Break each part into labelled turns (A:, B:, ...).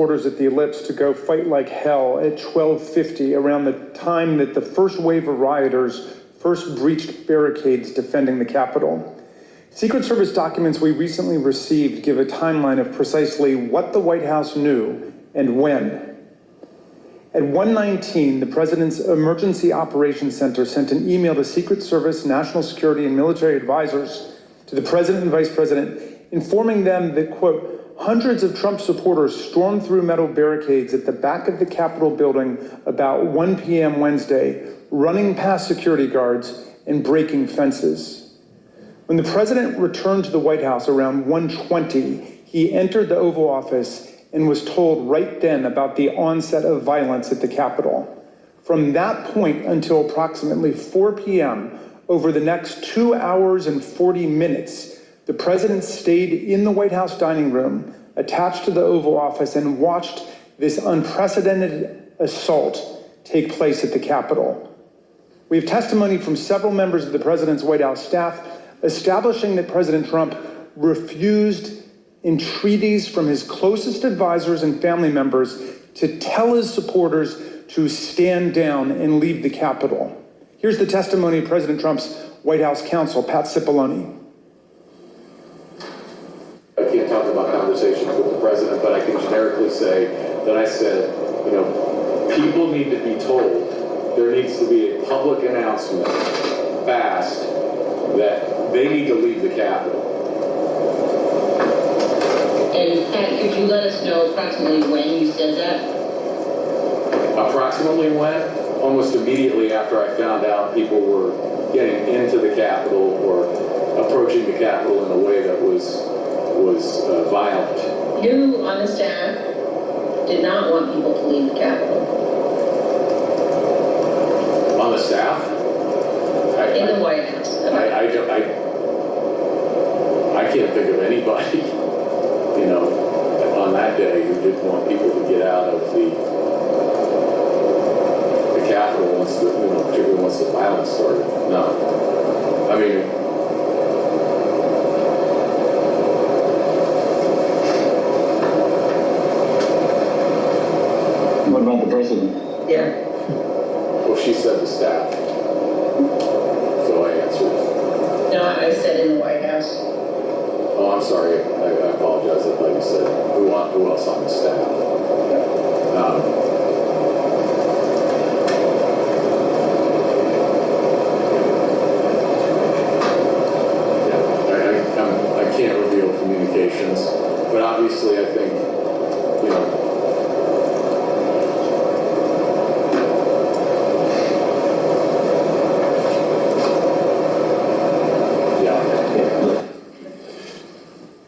A: supporters at the Ellipse to go fight like hell at 12:50, around the time that the first wave of rioters first breached barricades defending the Capitol. Secret Service documents we recently received give a timeline of precisely what the White House knew and when. At 1:19, the President's Emergency Operations Center sent an email to Secret Service, national security, and military advisors to the President and Vice President, informing them that, quote, hundreds of Trump supporters stormed through metal barricades at the back of the Capitol building about 1 p.m. Wednesday, running past security guards and breaking fences. When the President returned to the White House around 1:20, he entered the Oval Office and was told right then about the onset of violence at the Capitol. From that point until approximately 4 p.m., over the next 2 hours and 40 minutes, the President stayed in the White House dining room, attached to the Oval Office, and watched this unprecedented assault take place at the Capitol. We have testimony from several members of the President's White House staff establishing that President Trump refused entreaties from his closest advisors and family members to tell his supporters to stand down and leave the Capitol. Here's the testimony of President Trump's White House counsel, Pat Cipollone.
B: I can't talk about conversations with the President, but I can generically say that I said, people need to be told, there needs to be a public announcement fast that they need to leave the Capitol.
C: And Pat, could you let us know approximately when you said that?
B: Approximately when? Almost immediately after I found out people were getting into the Capitol or approaching the Capitol in a way that was violent.
C: Who on the staff did not want people to leave the Capitol?
B: On the staff?
C: In the White House.
B: I can't think of anybody, on that day who didn't want people to get out of the Capitol once particularly once the violence started. No. I mean,
D: what about the President?
C: Yeah.
B: Well, she said the staff. So I answered.
C: No, I said in the White House.
B: Oh, I'm sorry. I apologize. I thought you said who else on the staff. I can't reveal communications, but obviously I think,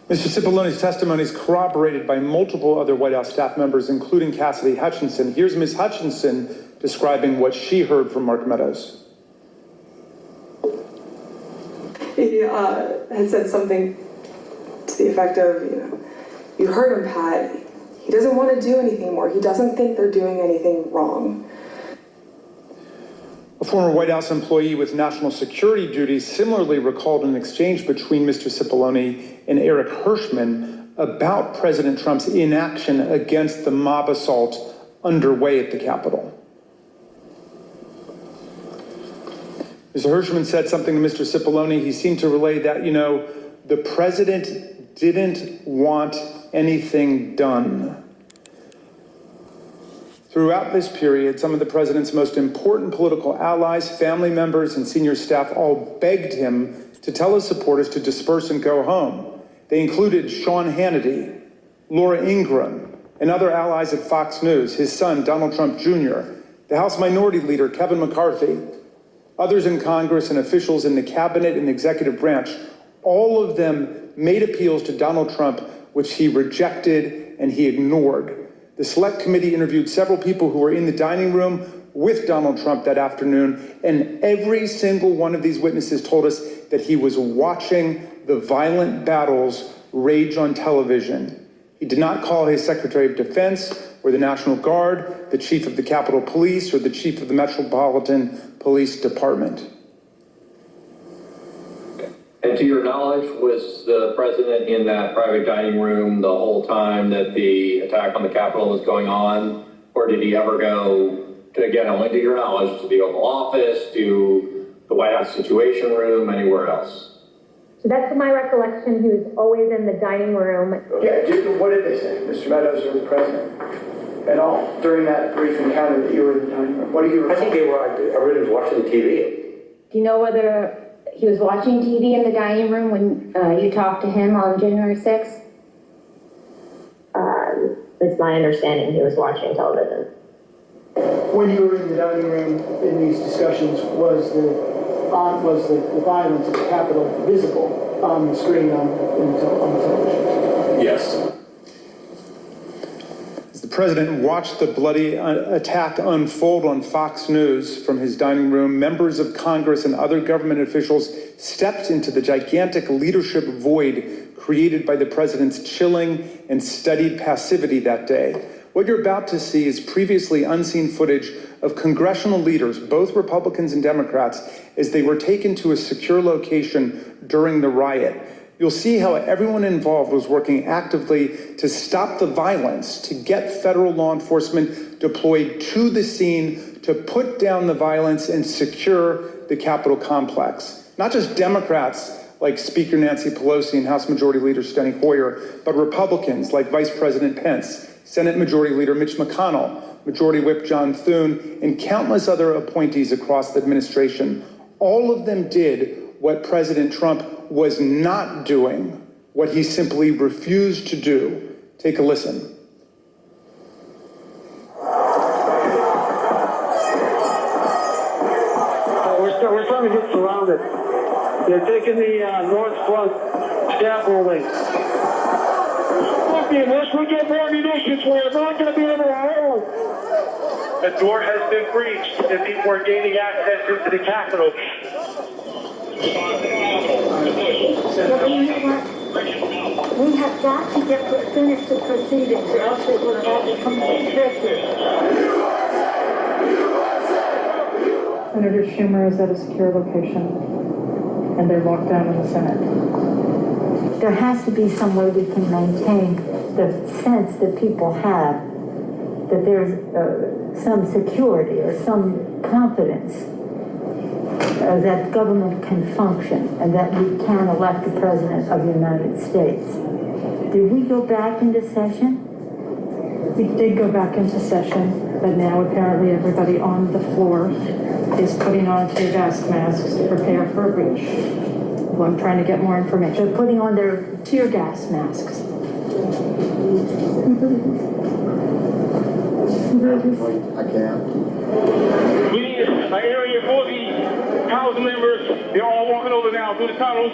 A: Mr. Cipollone's testimony is corroborated by multiple other White House staff members, including Cassidy Hutchinson. Here's Ms. Hutchinson describing what she heard from Mark Meadows.
E: He had said something to the effect of, you heard him, Pat. He doesn't want to do anything more. He doesn't think they're doing anything wrong.
A: A former White House employee with national security duties similarly recalled an exchange between Mr. Cipollone and Eric Hirschman about President Trump's inaction against the mob assault underway at the Capitol. Mr. Hirschman said something to Mr. Cipollone. He seemed to relay that, the president didn't want anything done. Throughout this period, some of the president's most important political allies, family members, and senior staff all begged him to tell his supporters to disperse and go home. They included Sean Hannity, Laura Ingraham, and other allies at Fox News, his son, Donald Trump Jr., the House Minority Leader, Kevin McCarthy, others in Congress and officials in the cabinet and the executive branch. All of them made appeals to Donald Trump, which he rejected and he ignored. The Select Committee interviewed several people who were in the dining room with Donald Trump that afternoon, and every single one of these witnesses told us that he was watching the violent battles rage on television. He did not call his Secretary of Defense or the National Guard, the Chief of the Capitol Police, or the Chief of the Metropolitan Police Department.
F: And to your knowledge, was the president in that private dining room the whole time that the attack on the Capitol was going on? Or did he ever go, to, again, only to your knowledge, to the Oval Office, to the White House Situation Room, anywhere else?
G: So that's my recollection. He was always in the dining room.
H: Yeah, what did they say, Mr. Meadows or the president, at all, during that brief encounter that you were in the dining room? What do you recall?
I: I think they were, I read he was watching TV.
G: Do you know whether he was watching TV in the dining room when you talked to him on January 6th? It's my understanding he was watching television.
H: When you were in the dining room in these discussions, was the violence at the Capitol visible on the screen on the television?
B: Yes.
A: As the president watched the bloody attack unfold on Fox News from his dining room, members of Congress and other government officials stepped into the gigantic leadership void created by the president's chilling and studied passivity that day. What you're about to see is previously unseen footage of congressional leaders, both Republicans and Democrats, as they were taken to a secure location during the riot. You'll see how everyone involved was working actively to stop the violence, to get federal law enforcement deployed to the scene, to put down the violence and secure the Capitol complex. Not just Democrats like Speaker Nancy Pelosi and House Majority Leader Steny Hoyer, but Republicans like Vice President Pence, Senate Majority Leader Mitch McConnell, Majority Whip John Thune, and countless other appointees across the administration. All of them did what President Trump was not doing, what he simply refused to do. Take a listen.
J: We're trying to get surrounded. They're taking the North Front scaffolding. Unless we get more munitions, we're not going to be able to hold. The door has been breached, and people are gaining access into the Capitol.
K: We have got to finish the proceedings, or else it will have to come to
L: Senator Schumer is at a secure location, and they're locked down in the Senate.
K: There has to be some way we can maintain the sense that people have that there's some security or some confidence that government can function and that we can elect the President of the United States. Did we go back into session?
L: We did go back into session, but now apparently everybody on the floor is putting on tear gas masks to prepare for a breach. Well, I'm trying to get more information.
K: They're putting on their
L: tear gas masks.
J: I can't. We need an area for the House members. They're all walking over now through the tunnels.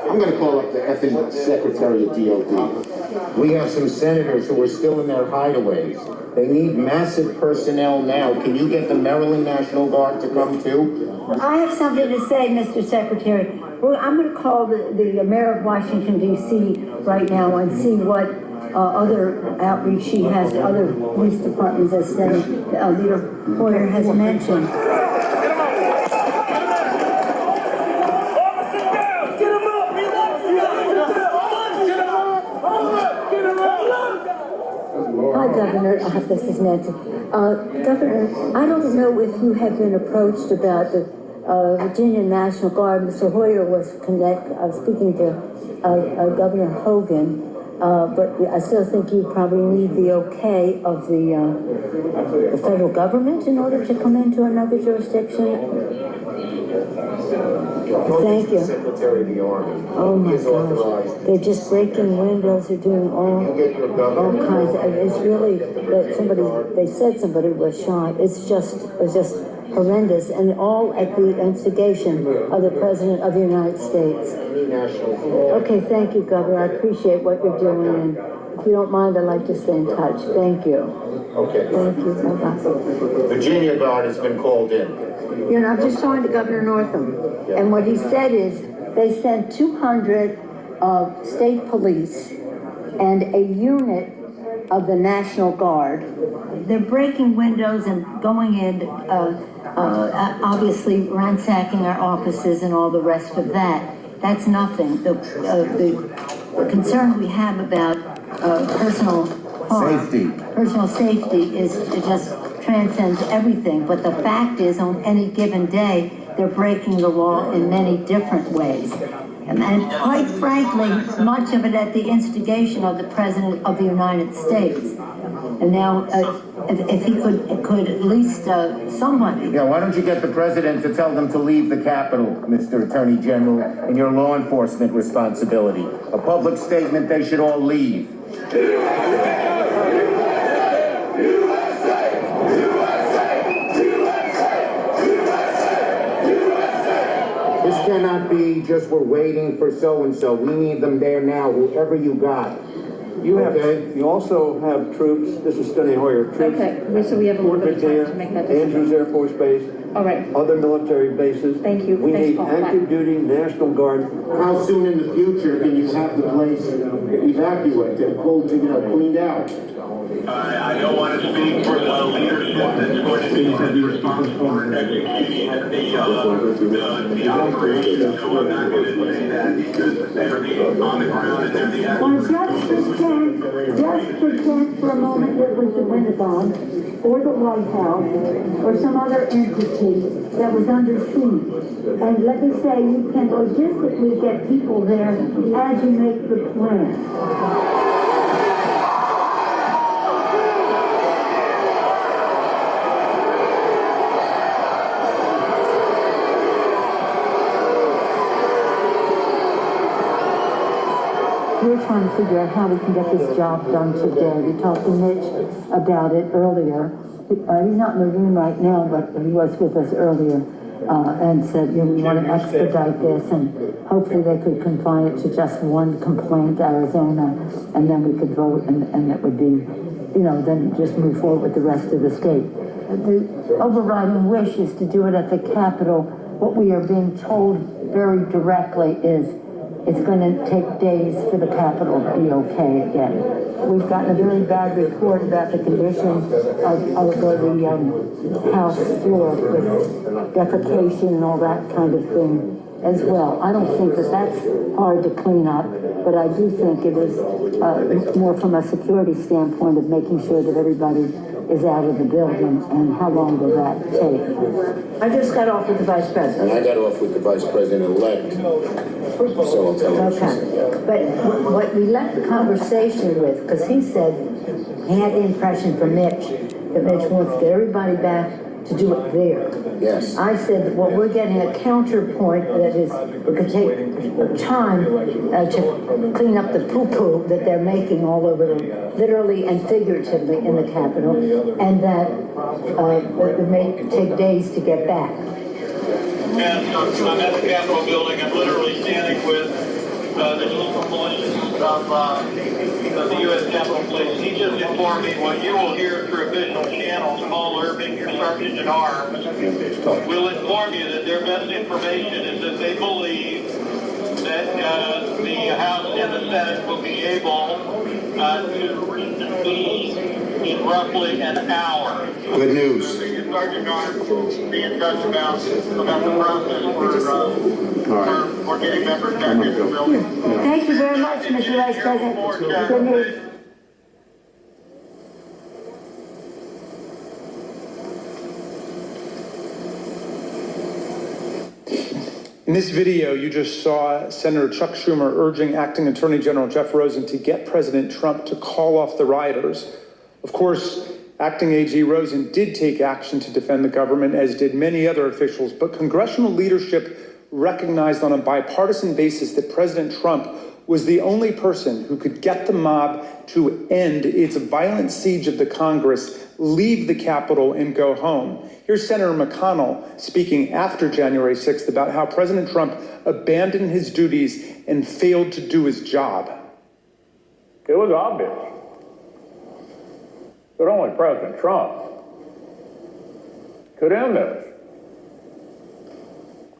M: I'm going to call up the effing Secretary of DOD. We have some senators who are still in their hideaways. They need massive personnel now. Can you get the Maryland National Guard to come too?
K: I have something to say, Mr. Secretary. Well, I'm going to call the mayor of Washington, D.C. right now and see what other outreach she has to other police departments, as Leader Hoyer has mentioned. Hi, Governor. This is Nancy. Governor, I don't know if you have been approached about the Virginia National Guard. Mr. Hoyer was speaking to Governor Hogan, but I still think you probably need the okay of the federal government in order to come into another jurisdiction. Thank you.
M: Secretary of the Army.
K: Oh my gosh. They're just breaking windows. They're doing all kinds of, it's really, that they said somebody was shot. It's just horrendous, and all at the instigation of the President of the United States. Okay, thank you, Governor. I appreciate what you're doing, and if you don't mind, I'd like to stay in touch. Thank you.
M: Okay.
K: Thank you. Bye-bye.
M: Virginia Guard has been called in.
K: You know, I'm just talking to Governor Northam, and what he said is they sent 200 state police and a unit of the National Guard. They're breaking windows and going in, obviously ransacking our offices and all the rest of that. That's nothing. The concern we have about personal safety is, it just transcends everything. But the fact is, on any given day, they're breaking the law in many different ways. And quite frankly, much of it at the instigation of the President of the United States. And now, if he could at least somebody.
M: Yeah, why don't you get the president to tell them to leave the Capitol, Mr. Attorney General, in your law enforcement responsibility? A public statement, they should all leave. This cannot be just we're waiting for so-and-so. We need them there now, whoever you got.
I: You also have troops, this is Steny Hoyer, troops.
L: Okay, so we have a little bit of time to make that decision.
I: Andrews Air Force Base.
L: All right.
I: Other military bases.
L: Thank you.
I: We
L: Thanks,
I: need
L: Paul.
I: active duty National Guard.
M: How soon in the future can you have the place evacuated, pulled, cleaned out?
J: I don't want to speak for the leadership that's going to be responsible for executing the operation, so I'm not going to say that because they're on the ground and they're the
K: Well, just pretend for a moment it was the Pentagon or the White House or some other entity that was under siege. And let me say, you can logistically get people there as you make the plan. We're trying to figure out how we can get this job done today. We talked to Mitch about it earlier. He's not in the room right now, but he was with us earlier and said, we want to expedite this, and hopefully they could confine it to just one complaint, Arizona, and then we could vote, and it would be, then just move forward with the rest of the state. The overriding wish is to do it at the Capitol. What we are being told very directly is it's going to take days for the Capitol to be okay again. We've gotten a very bad report about the condition of the House floor with defecation and all that kind of thing as well. I don't think that that's hard to clean up, but I do think it is more from a security standpoint of making sure that everybody is out of the building, and how long will that take? I just got off with the Vice President.
M: And I got off with the Vice President-elect. So I'll tell you.
K: Okay, but what we left the conversation with, because he said he had the impression from Mitch that Mitch wants to get everybody back to do it there.
M: Yes.
K: I said that what we're getting a counterpoint that is, it could take time to clean up the poo-poo that they're making all over literally and figuratively in the Capitol, and that it may take days to get back.
J: And I'm at the Capitol building. I'm literally standing with the Chief of Police of the U.S. Capitol Police. He just informed me what you will hear through official channels. Paul Irving, your sergeant at arms, will inform you that their best information is that they believe that the House and the Senate will be able to reconvene in roughly an hour.
M: Good news.
J: Sergeant at arms will be in touch about the process for getting members back in the building.
K: Thank you very much, Mr. Vice President. Good news.
A: In this video, you just saw Senator Chuck Schumer urging Acting Attorney General Jeff Rosen to get President Trump to call off the rioters. Of course, Acting AG Rosen did take action to defend the government, as did many other officials, but congressional leadership recognized on a bipartisan basis that President Trump was the only person who could get the mob to end its violent siege of the Congress, leave the Capitol, and go home. Here's Senator McConnell speaking after January 6th about how President Trump abandoned his duties and failed to do his job.
F: It was obvious that only President Trump could end this.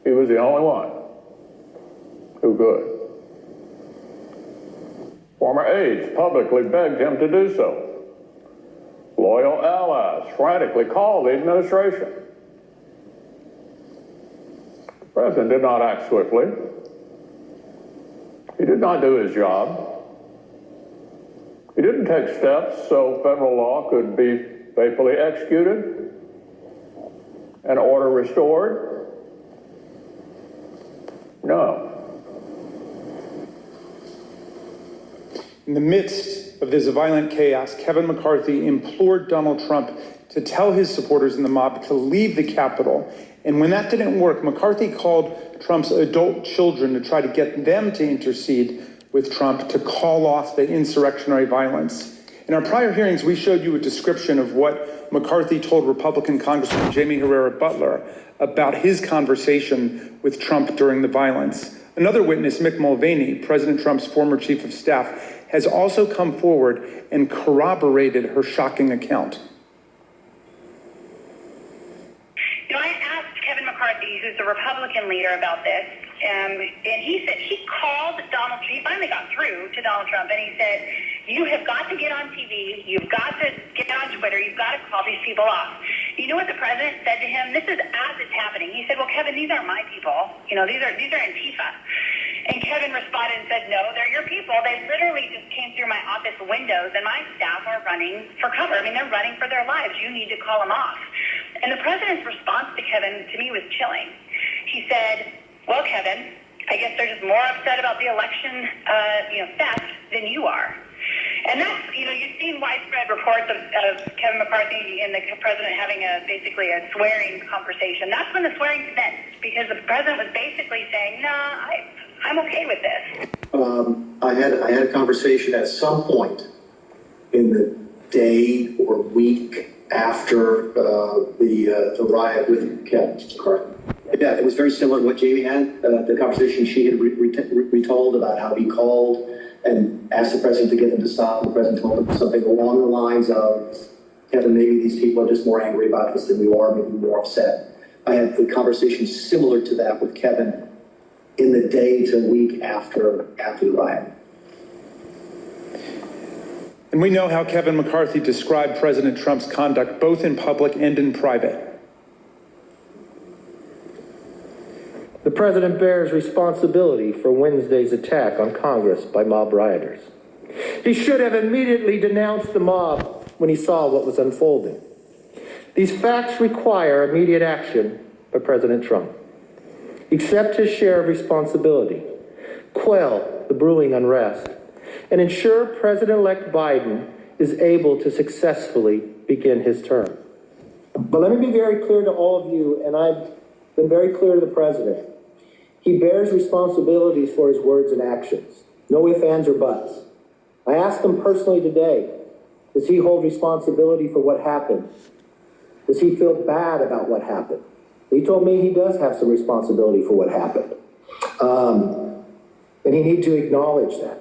F: He was the only one who could. Former aides publicly begged him to do so.
N: Loyal allies frantically called the administration. The president did not act swiftly. He did not do his job. He didn't take steps so federal law could be faithfully executed and order restored. No.
A: In the midst of this violent chaos, Kevin McCarthy implored Donald Trump to tell his supporters in the mob to leave the Capitol. And when that didn't work, McCarthy called Trump's adult children to try to get them to intercede with Trump to call off the insurrectionary violence. In our prior hearings, we showed you a description of what McCarthy told Republican Congressman Jamie Herrera Butler about his conversation with Trump during the violence. Another witness, Mick Mulvaney, President Trump's former chief of staff, has also come forward and corroborated her shocking account.
O: You know, I asked Kevin McCarthy, who's the Republican leader, about this, and he said he called Donald Trump. He finally got through to Donald Trump, and he said, you have got to get on TV, you've got to get on Twitter, you've got to call these people off. You know what the president said to him? This is as it's happening. He said, well, Kevin, these aren't my people. You know, these are Antifa. And Kevin responded and said, no, they're your people. They literally just came through my office windows, and my staff are running for cover. I mean, they're running for their lives. You need to call them off. And the president's response to Kevin, to me, was chilling. He said, well, Kevin, I guess they're just more upset about the election, theft than you are. And that's, you've seen widespread reports of Kevin McCarthy and the president having basically a swearing conversation. That's when the swearing commenced, because the president was basically saying, nah, I'm okay with this.
P: I had a conversation at some point in the day or week after the riot with Kevin McCarthy. Yeah, it was very similar to what Jamie had, the conversation she had retold about how he called and asked the president to get them to stop. The president told him something along the lines of, Kevin, maybe these people are just more angry about this than we are, maybe more upset. I had the conversation similar to that with Kevin in the day to week after the riot.
A: And we know how Kevin McCarthy described President Trump's conduct, both in public and in private.
Q: The president bears responsibility for Wednesday's attack on Congress by mob rioters. He should have immediately denounced the mob when he saw what was unfolding. These facts require immediate action by President Trump. Accept his share of responsibility, quell the brewing unrest, and ensure President-elect Biden is able to successfully begin his term. But let me be very clear to all of you, and I've been very clear to the president. He bears responsibilities for his words and actions. No ifs, ands, or buts. I asked him personally today, does he hold responsibility for what happened? Does he feel bad about what happened? He told me he does have some responsibility for what happened. And he needs to acknowledge that.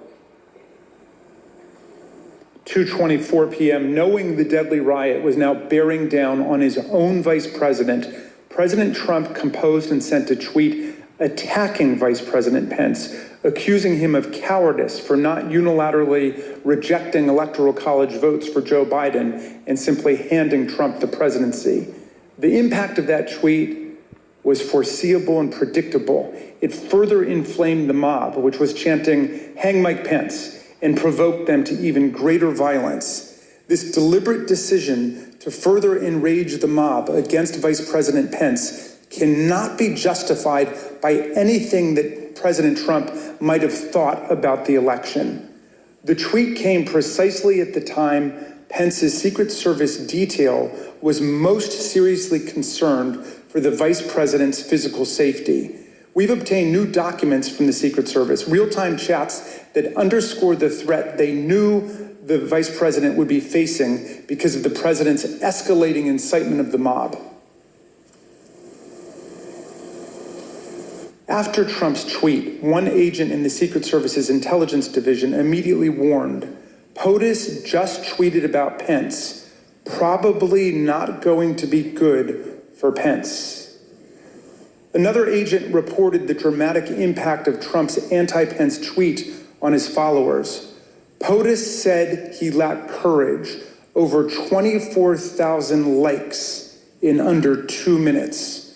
A: 2:24 p.m., knowing the deadly riot was now bearing down on his own vice president, President Trump composed and sent a tweet attacking Vice President Pence, accusing him of cowardice for not unilaterally rejecting Electoral College votes for Joe Biden and simply handing Trump the presidency. The impact of that tweet was foreseeable and predictable. It further inflamed the mob, which was chanting, "Hang Mike Pence," and provoked them to even greater violence. This deliberate decision to further enrage the mob against Vice President Pence cannot be justified by anything that President Trump might have thought about the election. The tweet came precisely at the time Pence's Secret Service detail was most seriously concerned for the vice president's physical safety. We've obtained new documents from the Secret Service, real-time chats that underscore the threat they knew the vice president would be facing because of the president's escalating incitement of the mob. After Trump's tweet, one agent in the Secret Service's intelligence division immediately warned, POTUS just tweeted about Pence, probably not going to be good for Pence. Another agent reported the dramatic impact of Trump's anti-Pence tweet on his followers. POTUS said he lacked courage, over 24,000 likes in under 2 minutes.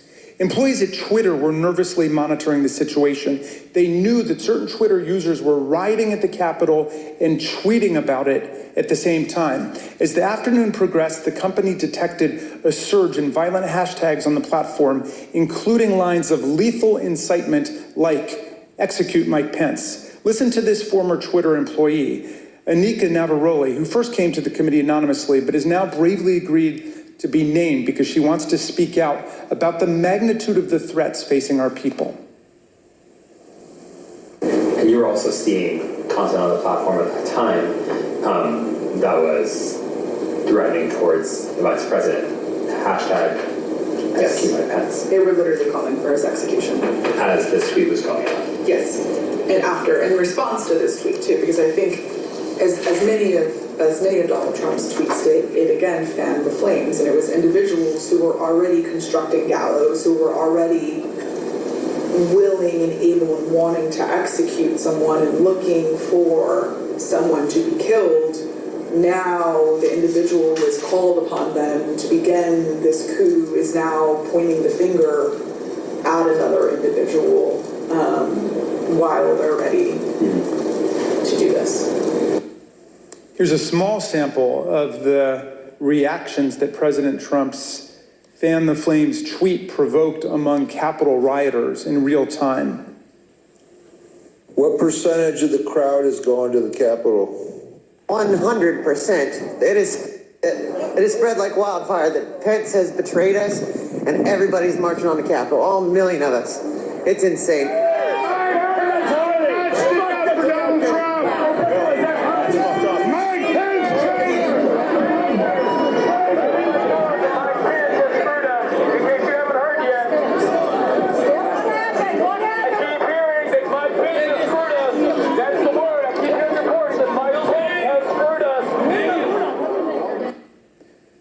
A: Employees at Twitter were nervously monitoring the situation. They knew that certain Twitter users were rioting at the Capitol and tweeting about it at the same time. As the afternoon progressed, the company detected a surge in violent hashtags on the platform, including lines of lethal incitement like "execute Mike Pence." Listen to this former Twitter employee, Anika Navarroli, who first came to the committee anonymously, but has now bravely agreed to be named because she wants to speak out about the magnitude of the threats facing our people.
R: And you were also seeing content on the platform at that time that was threatening towards the vice president. Hashtag execute Mike Pence.
E: They were literally calling for his execution.
R: As this tweet was going out.
E: Yes, and in response to this tweet too, because I think as many of Donald Trump's tweets did, it again fanned the flames, and it was individuals who were already constructing gallows, who were already willing and able and wanting to execute someone and looking for someone to be killed. Now the individual who has called upon them to begin this coup is now pointing the finger at another individual while they're ready to do this.
A: Here's a small sample of the reactions that President Trump's "fan the flames" tweet provoked among Capitol rioters in real time.
I: What percentage of the crowd has gone to the Capitol?
S: 100%. It is spread like wildfire that Pence has betrayed us and everybody's marching on the Capitol, all 1 million of us. It's insane.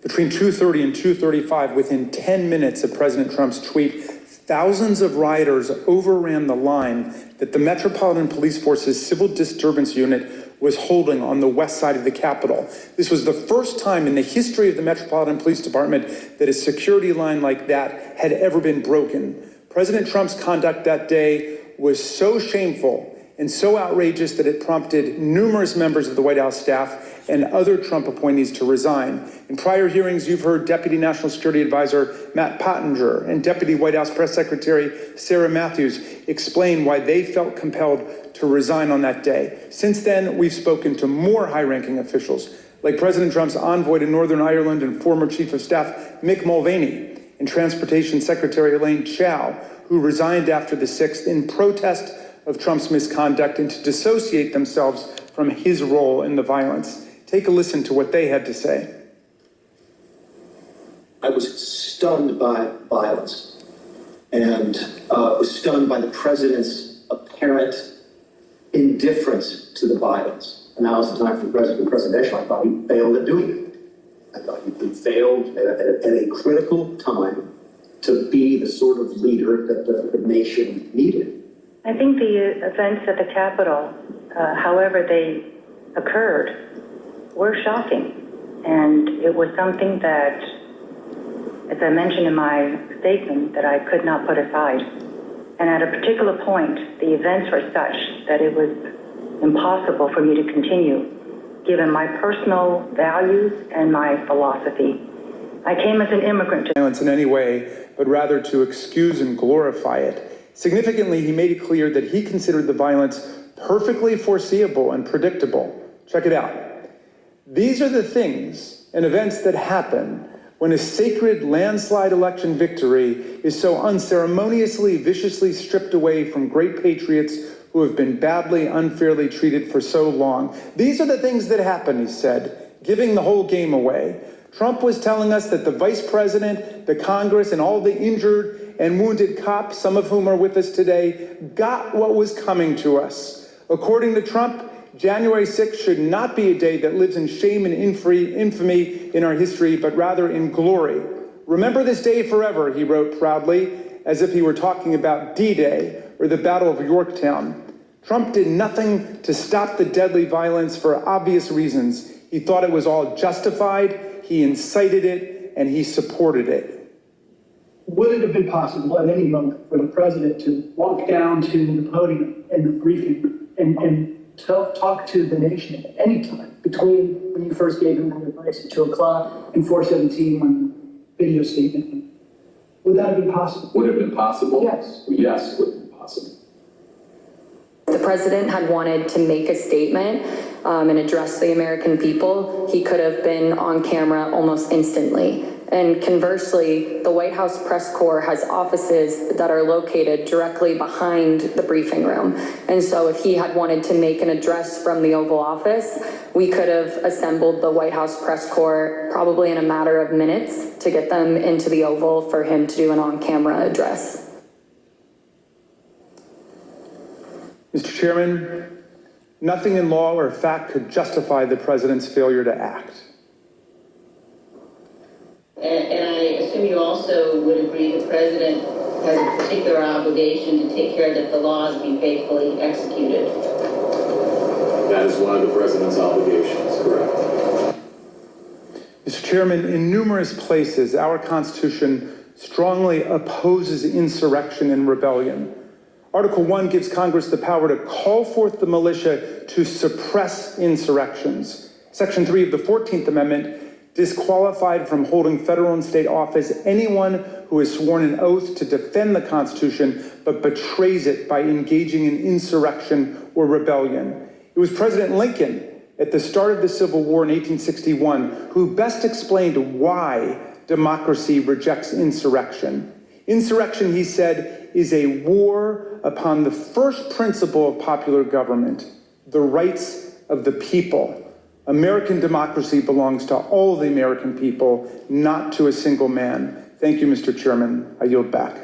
A: Between 2:30 and 2:35, within 10 minutes of President Trump's tweet, thousands of rioters overran the line that the Metropolitan Police Force's Civil Disturbance Unit was holding on the west side of the Capitol. This was the first time in the history of the Metropolitan Police Department that a security line like that had ever been broken. President Trump's conduct that day was so shameful and so outrageous that it prompted numerous members of the White House staff and other Trump appointees to resign. In prior hearings, you've heard Deputy National Security Advisor Matt Pottinger and Deputy White House Press Secretary Sarah Matthews explain why they felt compelled to resign on that day. Since then, we've spoken to more high-ranking officials, like President Trump's envoy to Northern Ireland and former Chief of Staff Mick Mulvaney, and Transportation Secretary Elaine Chao, who resigned after the 6th in protest of Trump's misconduct and to dissociate themselves from his role in the violence. Take a listen to what they had to say.
P: I was stunned by violence and was stunned by the president's apparent indifference to the violence. And now is the time for the president to be presidential. I thought he failed at doing it. I thought he failed at a critical time to be the sort of leader that the nation needed.
T: I think the events at the Capitol, however they occurred, were shocking. And it was something that, as I mentioned in my statement, that I could not put aside. And at a particular point, the events were such that it was impossible for me to continue, given my personal values and my philosophy. I came as an immigrant to
A: violence in any way, but rather to excuse and glorify it. Significantly, he made it clear that he considered the violence perfectly foreseeable and predictable. Check it out. These are the things and events that happen when a sacred landslide election victory is so unceremoniously, viciously stripped away from great patriots who have been badly, unfairly treated for so long. These are the things that happen, he said, giving the whole game away. Trump was telling us that the vice president, the Congress, and all the injured and wounded cops, some of whom are with us today, got what was coming to us. According to Trump, January 6th should not be a day that lives in shame and infamy in our history, but rather in glory. Remember this day forever, he wrote proudly, as if he were talking about D-Day or the Battle of Yorktown. Trump did nothing to stop the deadly violence for obvious reasons. He thought it was all justified, he incited it, and he supported it.
H: Would it have been possible at any moment for the president to walk down to the podium in the briefing and talk to the nation at any time between when you first gave him the advice at 2 o'clock and 4:17 when the video statement? Would that have been possible?
B: Would it have been possible?
H: Yes.
B: Yes, it would have been possible.
U: The president had wanted to make a statement and address the American people. He could have been on camera almost instantly. And conversely, the White House press corps has offices that are located directly behind the briefing room. And so if he had wanted to make an address from the Oval Office, we could have assembled the White House press corps probably in a matter of minutes to get them into the Oval for him to do an on-camera address.
A: Mr. Chairman, nothing in law or fact could justify the president's failure to act.
C: And I assume you also would agree the president has a particular obligation to take care that the laws be faithfully executed.
B: That is one of the president's obligations, correct.
A: Mr. Chairman, in numerous places, our Constitution strongly opposes insurrection and rebellion. Article 1 gives Congress the power to call forth the militia to suppress insurrections. Section 3 of the 14th Amendment disqualified from holding federal and state office anyone who has sworn an oath to defend the Constitution but betrays it by engaging in insurrection or rebellion. It was President Lincoln at the start of the Civil War in 1861 who best explained why democracy rejects insurrection. Insurrection, he said, is a war upon the first principle of popular government, the rights of the people. American democracy belongs to all the American people, not to a single man. Thank you, Mr. Chairman. I yield back.